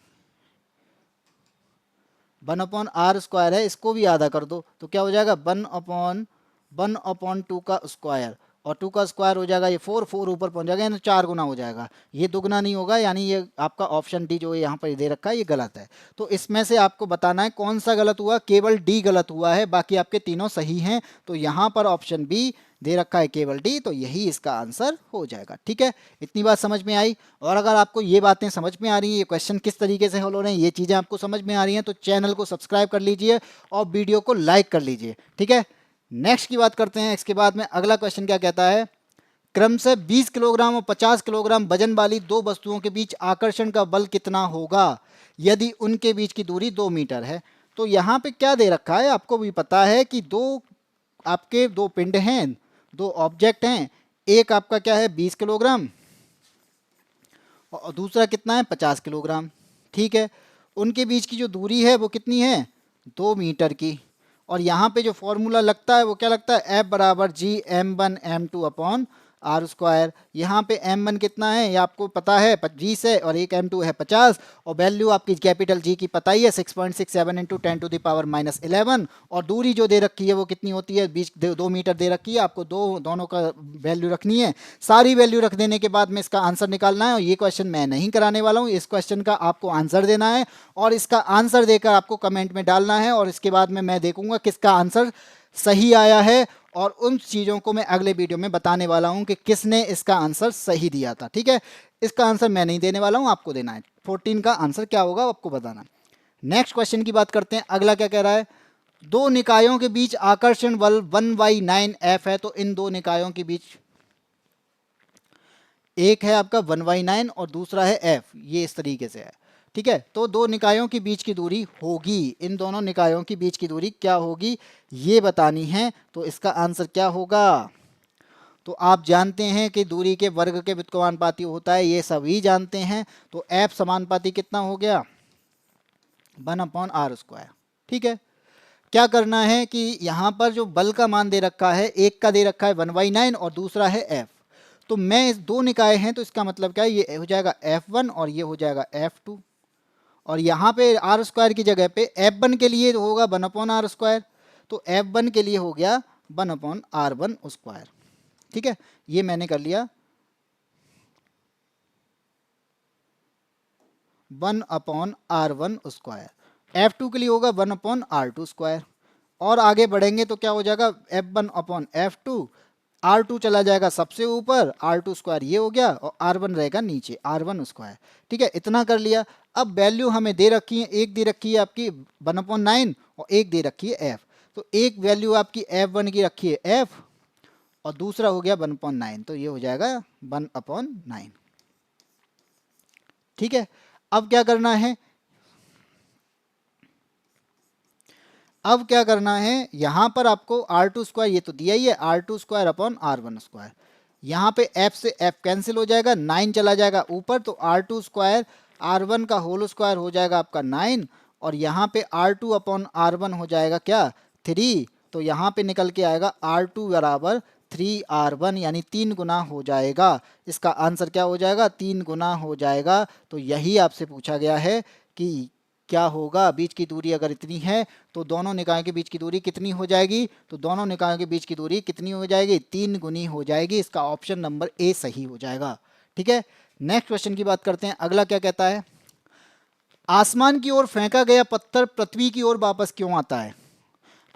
1/r² है, इसको भी आधा कर दो तो क्या हो जाएगा 1/2 का स्क्वायर, और 2 का स्क्वायर हो जाएगा ये 4 ऊपर पहुंच जाएगा, यानी 4 गुना हो जाएगा। ये दुगना नहीं होगा, यानी ये आपका ऑप्शन डी जो यहाँ पर दे रखा है ये गलत है। तो इसमें से आपको बताना है कौन सा गलत हुआ, केवल डी गलत हुआ है, बाकी आपके तीनों सही हैं। तो यहाँ पर ऑप्शन बी दे रखा है केवल डी, तो यही इसका आंसर हो जाएगा। ठीक है, इतनी बात समझ में आई। और अगर आपको ये बातें समझ में आ रही हैं, ये क्वेश्चन किस तरीके से हल हो रहे हैं, ये चीज़ें आपको समझ में आ रही हैं, तो चैनल को सब्सक्राइब कर लीजिए और वीडियो को लाइक कर लीजिए। ठीक है, नेक्स्ट की बात करते हैं। इसके बाद में अगला क्वेश्चन क्या कहता है, क्रमशः 20 किलोग्राम और 50 किलोग्राम वजन वाली दो वस्तुओं के बीच आकर्षण का बल कितना होगा यदि उनके बीच की दूरी 2 मीटर है। तो यहाँ पे क्या दे रखा है, आपको भी पता है कि आपके दो पिंड हैं, दो ऑब्जेक्ट हैं। एक आपका क्या है 20 किलोग्राम और दूसरा कितना है 50 किलोग्राम। ठीक है, उनके बीच की जो दूरी है वो कितनी है, 2 मीटर की। और यहाँ पे जो फॉर्मूला लगता है वो क्या लगता है, F बराबर G m1m2/r²। यहाँ पे m1 कितना है, ये आपको पता है 20 है, और एक m2 है 50, और वैल्यू आपकी कैपिटल G की पता ही है 6.67 इंटू 10⁻⁻11। और दूरी जो दे रखी है वो कितनी होती है, 2 मीटर दे रखी है। आपको दोनों का वैल्यू रखनी है। सारी वैल्यू रख देने के बाद में इसका आंसर निकालना है। और ये क्वेश्चन मैं नहीं कराने वाला हूँ, इस क्वेश्चन का आपको आंसर देना है और इसका आंसर देकर आपको कमेंट में डालना है। और इसके बाद में मैं देखूंगा किसका आंसर सही आया है, और उन चीज़ों को मैं अगले वीडियो में बताने वाला हूं कि किसने इसका आंसर सही दिया था। ठीक है, इसका आंसर मैं नहीं देने वाला हूं, आपको देना है। 14 का आंसर क्या होगा आपको बताना है। नेक्स्ट क्वेश्चन की बात करते हैं। अगला क्या कह रहा है, दो निकायों के बीच आकर्षण बल 1/9F है। तो इन दो निकायों के बीच एक है आपका 1/9 और दूसरा है F, ये इस तरीके से है। ठीक है, तो दो निकायों के बीच की दूरी होगी, इन दोनों निकायों के बीच की दूरी क्या होगी ये बतानी है। तो इसका आंसर क्या होगा, तो आप जानते हैं कि दूरी के वर्ग के व्युत्क्रमानुपाती होता है, ये सभी जानते हैं। तो F समानुपाती कितना हो गया, 1/r²। ठीक है, क्या करना है कि यहाँ पर जो बल का मान दे रखा है, एक का दे रखा है 1/9 और दूसरा है F। तो मैं इस दो निकाय हैं तो इसका मतलब क्या है, ये हो जाएगा F1 और ये हो जाएगा F2। और यहाँ पे r² की जगह पे F1 के लिए होगा 1/r², तो F1 के लिए हो गया 1/r1²। ठीक है, ये मैंने कर लिया 1/r1²। F2 के लिए होगा 1/r2²। और आगे बढ़ेंगे तो क्या हो जाएगा, F1/F2, R2 चला जाएगा सबसे ऊपर, R2² ये हो गया, और R1 रहेगा नीचे, R1²। ठीक है, इतना कर लिया। अब वैल्यू हमें दे रखी है, एक दे रखी है आपकी 1/9 और एक दे रखी है F। तो एक वैल्यू आपकी F1 की रखी है F और दूसरा हो गया 1/9, तो ये हो जाएगा 1/9। ठीक है, अब क्या करना है, यहाँ पर आपको R2² ये तो दिया ही है, R2²/R1²। यहाँ पे F से F कैंसिल हो जाएगा, 9 चला जाएगा ऊपर, तो R2² R1 का होल स्क्वायर हो जाएगा आपका 9, और यहाँ पे R2/R1 हो जाएगा क्या, 3। तो यहाँ पे निकल के आएगा R2 बराबर 3R1, यानी 3 गुना हो जाएगा। इसका आंसर क्या हो जाएगा, 3 गुना हो जाएगा। तो यही आपसे पूछा गया है कि क्या होगा, बीच की दूरी अगर इतनी है तो दोनों निकायों के बीच की दूरी कितनी हो जाएगी, तो दोनों निकायों के बीच की दूरी कितनी हो जाएगी, 3 गुनी हो जाएगी। इसका ऑप्शन नंबर ए सही हो जाएगा। ठीक है, नेक्स्ट क्वेश्चन की बात करते हैं। अगला क्या कहता है, आसमान की ओर फेंका गया पत्थर पृथ्वी की ओर वापस क्यों आता है।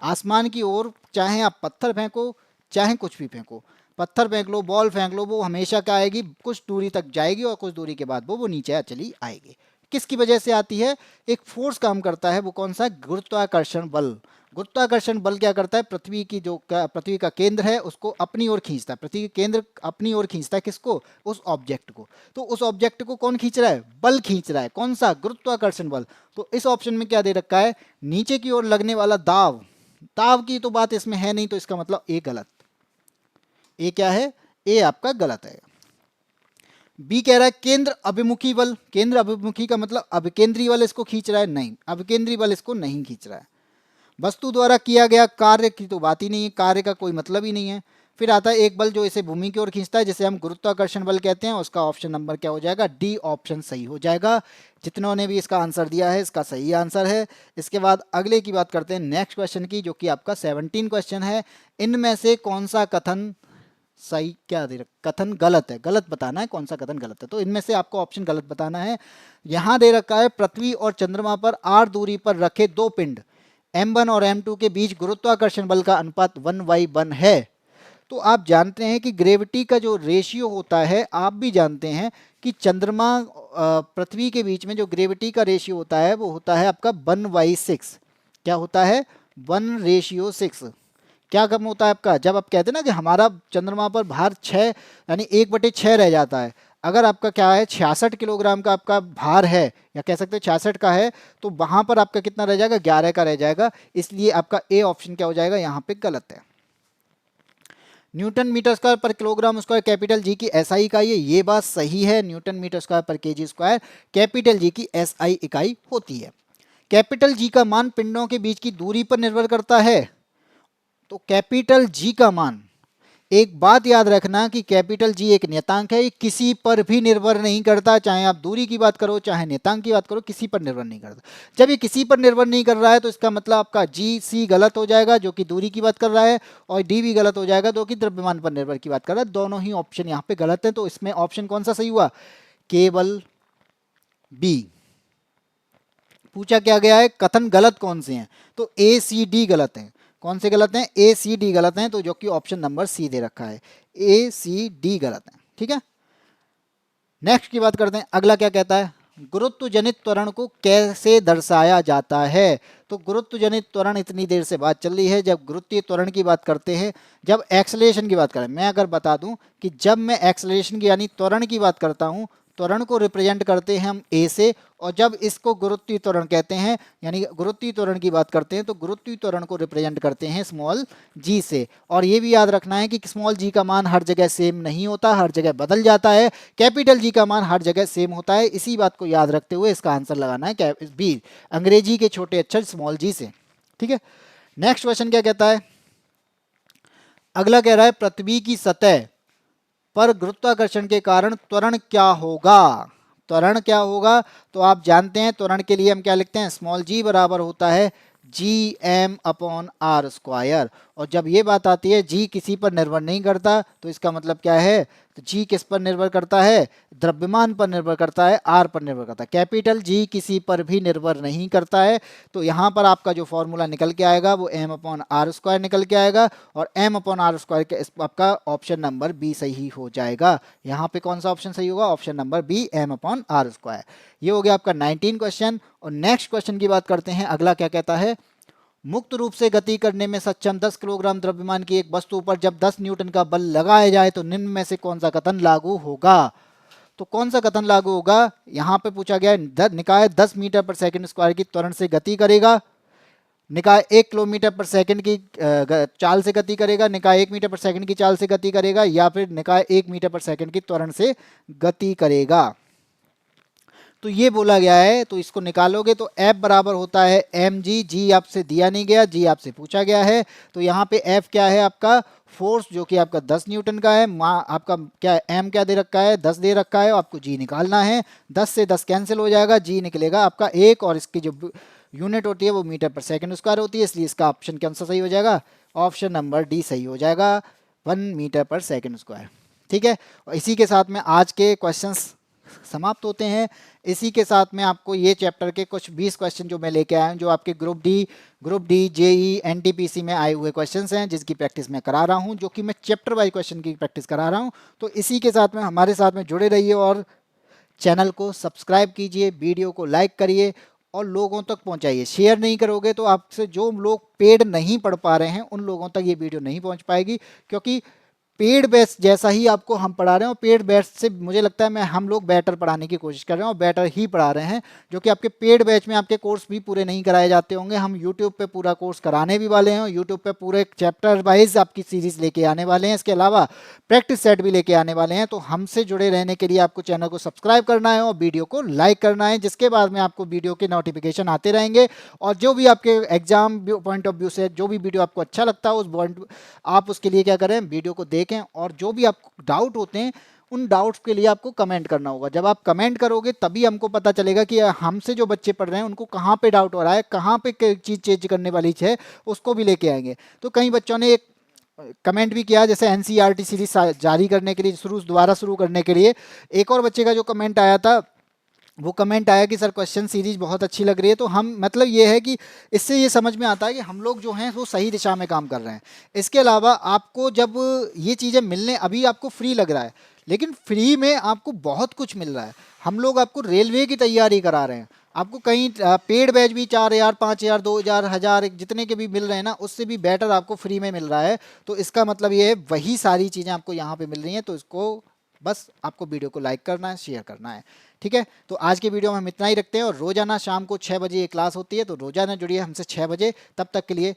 आसमान की ओर चाहे आप पत्थर फेंको चाहे कुछ भी फेंको, पत्थर फेंक लो, बॉल फेंक लो, वो हमेशा क्या आएगी, कुछ दूरी तक जाएगी और कुछ दूरी के बाद वो नीचे चली आएगी। किसकी वजह से आती है? एक फोर्स काम करता है, वो कौन सा? गुरुत्वाकर्षण बल। गुरुत्वाकर्षण बल क्या करता है? पृथ्वी की जो पृथ्वी का केंद्र है उसको अपनी ओर खींचता है। पृथ्वी का केंद्र अपनी ओर खींचता है किसको? उस ऑब्जेक्ट को। तो उस ऑब्जेक्ट को कौन खींच रहा है? बल खींच रहा है। कौन सा? गुरुत्वाकर्षण बल। तो इस ऑप्शन में क्या दे रखा है? नीचे की ओर लगने वाला दाव। दाव की तो बात इसमें है नहीं, तो इसका मतलब ए गलत। ए क्या है? ए आपका गलत है। बी कह रहा है केंद्र अभिमुखी बल। केंद्र अभिमुखी का मतलब अभिकेंद्री बल इसको खींच रहा है? नहीं, अभिकेंद्री बल इसको नहीं खींच रहा है। वस्तु द्वारा किया गया कार्य की तो बात ही नहीं है, कार्य का कोई मतलब ही नहीं है। फिर आता है एक बल जो इसे भूमि की ओर खींचता है, जिसे हम गुरुत्वाकर्षण बल कहते हैं। उसका ऑप्शन नंबर क्या हो जाएगा? डी ऑप्शन सही हो जाएगा। जितनों ने भी इसका आंसर दिया है इसका सही आंसर है। इसके बाद अगले की बात करते हैं, नेक्स्ट क्वेश्चन की, जो कि आपका 17 क्वेश्चन है। इनमें से कौन सा कथन सही, क्या दे रखा? कथन गलत है। गलत बताना है कौन सा कथन गलत है। तो इनमें से आपको ऑप्शन गलत बताना है। यहां दे रखा है पृथ्वी और चंद्रमा पर r दूरी पर रखे दो पिंड m1 और m2 के बीच गुरुत्वाकर्षण बल का अनुपात 1/1 है। तो आप जानते हैं कि ग्रेविटी का जो रेशियो होता है, आप भी जानते हैं कि चंद्रमा पृथ्वी के बीच में जो ग्रेविटी का रेशियो होता है वो होता है आपका 1/6। क्या होता है? 1/6। क्या कम होता है आपका? जब आप कहते हैं ना कि हमारा चंद्रमा पर भार 6 यानी 1/6 रह जाता है। अगर आपका क्या है 66 किलोग्राम का आपका भार है, या कह सकते हैं 66 का है, तो वहां पर आपका कितना रह जाएगा? 11 का रह जाएगा। इसलिए आपका ए ऑप्शन क्या हो जाएगा? यहाँ पे गलत है। न्यूटन मीटर स्क्वायर पर किलोग्राम स्क्वायर कैपिटल जी की एसआई इकाई है, ये बात सही है। न्यूटन मीटर स्क्वायर पर केजी स्क्वायर कैपिटल जी की एसआई इकाई होती है। कैपिटल जी का मान पिंडों के बीच की दूरी पर निर्भर करता है। तो कैपिटल जी का मान, एक बात याद रखना कि कैपिटल जी एक नियतांक है, ये किसी पर भी निर्भर नहीं करता। चाहे आप दूरी की बात करो चाहे नियतांक की बात करो, किसी पर निर्भर नहीं करता। जब ये किसी पर निर्भर नहीं कर रहा है तो इसका मतलब आपका जी सी गलत हो जाएगा जो कि दूरी की बात कर रहा है, और डी भी गलत हो जाएगा जो कि द्रव्यमान पर निर्भर की बात कर रहा है। दोनों ही ऑप्शन यहाँ पे गलत है। तो इसमें ऑप्शन कौन सा सही हुआ? केवल बी। पूछा क्या गया है? कथन गलत कौन से हैं? तो ए सी डी गलत हैं। कौन से गलत हैं? ए सी डी गलत हैं। तो जो कि ऑप्शन नंबर सी दे रखा है, ए सी डी गलत है। ठीक है, नेक्स्ट की बात करते हैं। अगला क्या कहता है? गुरुत्व जनित त्वरण को कैसे दर्शाया जाता है? तो गुरुत्व जनित त्वरण, इतनी देर से बात चल रही है। जब गुरुत्वीय त्वरण की बात करते हैं, जब एक्सेलरेशन की बात करें, मैं अगर बता दूं कि जब मैं एक्सेलरेशन की यानी त्वरण की बात करता हूं, त्वरण को रिप्रेजेंट करते हैं हम ए से, और जब इसको गुरुत्वीय त्वरण कहते हैं यानी गुरुत्वीय त्वरण की बात करते हैं, तो गुरुत्वीय त्वरण को रिप्रेजेंट करते हैं स्मॉल जी से। और ये भी याद रखना है कि स्मॉल जी का मान हर जगह सेम नहीं होता, हर जगह बदल जाता है। कैपिटल जी का मान हर जगह सेम होता है। इसी बात को याद रखते हुए इसका आंसर लगाना है बी, अंग्रेजी के छोटे अक्षर स्मॉल जी से। ठीक है, नेक्स्ट क्वेश्चन क्या कहता है? अगला कह रहा है पृथ्वी की सतह पर गुरुत्वाकर्षण के कारण त्वरण क्या होगा? त्वरण क्या होगा? तो आप जानते हैं त्वरण के लिए हम क्या लिखते हैं? स्मॉल जी बराबर होता है G M upon R square. और जब ये बात आती है जी किसी पर निर्भर नहीं करता, तो इसका मतलब क्या है? तो जी किस पर निर्भर करता है? द्रव्यमान पर निर्भर करता है, आर पर निर्भर करता है। कैपिटल जी किसी पर भी निर्भर नहीं करता है। तो यहाँ पर आपका जो फॉर्मूला निकल के आएगा वो एम अपॉन आर स्क्वायर निकल के आएगा, और एम अपॉन आर स्क्वायर के आपका ऑप्शन नंबर बी सही हो जाएगा। यहाँ पे कौन सा ऑप्शन सही होगा? Option number B, M upon R square. ये हो गया आपका 19 क्वेश्चन। और नेक्स्ट क्वेश्चन की बात करते हैं। अगला क्या कहता है? मुक्त रूप से गति करने में सक्षम 10 किलोग्राम द्रव्यमान की एक वस्तु पर जब 10 न्यूटन का बल लगाया जाए तो निम्न में से कौन सा कथन लागू होगा? तो कौन सा कथन लागू होगा? यहाँ पे पूछा गया है निकाय 10 मीटर पर सेकंड स्क्वायर की त्वरण से गति करेगा, निकाय 1 किलोमीटर पर सेकंड की चाल से गति करेगा, निकाय 1 मीटर पर सेकंड की चाल से गति करेगा, या फिर निकाय 1 मीटर पर सेकंड की त्वरण से गति करेगा। तो ये बोला गया है, तो इसको निकालोगे तो F बराबर होता है एम जी। जी आपसे दिया नहीं गया, जी आपसे पूछा गया है। तो यहाँ पे F क्या है? आपका फोर्स जो कि आपका 10 न्यूटन का है। आपका क्या है? M क्या दे रखा है? 10 दे रखा है। आपको G निकालना है। 10 से 10 कैंसिल हो जाएगा, G निकलेगा आपका 1, और इसकी जो यूनिट होती है वो मीटर पर सेकंड स्क्वायर होती है। इसलिए इसका ऑप्शन कौन सा सही हो जाएगा? ऑप्शन नंबर डी सही हो जाएगा, 1 मीटर पर सेकंड स्क्वायर। ठीक है, और इसी के साथ में आज के क्वेश्चंस समाप्त होते हैं। इसी के साथ में आपको ये चैप्टर के कुछ 20 क्वेश्चन जो मैं लेके आया हूँ, जो आपके ग्रुप डी जेई एनटीपीसी में आए हुए क्वेश्चंस हैं, जिसकी प्रैक्टिस मैं करा रहा हूँ, जो कि मैं चैप्टर वाइज क्वेश्चन की प्रैक्टिस करा रहा हूँ। तो इसी के साथ में हमारे साथ में जुड़े रहिए और चैनल को सब्सक्राइब कीजिए, वीडियो को लाइक करिए और लोगों तक पहुंचाइए। शेयर नहीं करोगे तो आपसे जो लोग पेड नहीं पढ़ पा रहे हैं उन लोगों तक ये वीडियो नहीं पहुंच पाएगी, क्योंकि पेड बैच जैसा ही आपको हम पढ़ा रहे हैं और पेड बैच से मुझे लगता है हम लोग बेटर पढ़ाने की कोशिश कर रहे हैं और बेटर ही पढ़ा रहे हैं। जो कि आपके पेड बैच में आपके कोर्स भी पूरे नहीं कराए जाते होंगे, हम यूट्यूब पे पूरा कोर्स कराने भी वाले हैं। यूट्यूब पे पूरे चैप्टर वाइज आपकी सीरीज लेके आने वाले हैं। इसके अलावा प्रैक्टिस सेट भी लेके आने वाले हैं। तो हमसे जुड़े रहने के लिए आपको चैनल को सब्सक्राइब करना है और वीडियो को लाइक करना है, जिसके बाद में आपको वीडियो के नोटिफिकेशन आते रहेंगे। और जो भी आपके एग्जाम पॉइंट ऑफ व्यू से जो भी वीडियो आपको अच्छा लगता है उस पॉइंट आप उसके लिए क्या करें, वीडियो को देखें और जो भी आपको डाउट होते हैं उन डाउट्स के लिए आपको कमेंट करना होगा। जब आप कमेंट करोगे तभी हमको पता चलेगा कि हमसे जो बच्चे पढ़ रहे हैं उनको कहाँ पे डाउट हो रहा है, कहाँ पे चीज़ चेंज करने वाली है, उसको भी लेके आएंगे। तो कई बच्चों ने एक कमेंट भी किया, जैसे एनसीईआरटी सीरीज जारी करने के लिए दोबारा शुरू करने के लिए एक और बच्चे का जो कमेंट आया था, वो कमेंट आया कि सर क्वेश्चन सीरीज बहुत अच्छी लग रही है। तो हम मतलब ये है कि इससे ये समझ में आता है कि हम लोग जो हैं वो सही दिशा में काम कर रहे हैं। इसके अलावा आपको जब ये चीज़ें मिलने, अभी आपको फ्री लग रहा है, लेकिन फ्री में आपको बहुत कुछ मिल रहा है। हम लोग आपको रेलवे की तैयारी करा रहे हैं, आपको कहीं पेड बैच भी 4,000 5,000 2,000 1000 जितने के भी मिल रहे हैं ना, उससे भी बेटर आपको फ्री में मिल रहा है। तो इसका मतलब ये है वही सारी चीज़ें आपको यहाँ पे मिल रही हैं। तो इसको बस आपको वीडियो को लाइक करना है, शेयर करना है। ठीक है, तो आज के वीडियो में हम इतना ही रखते हैं और रोजाना शाम को 6 बजे ये क्लास होती है, तो रोजाना जुड़िए हमसे 6 बजे। तब तक के लिए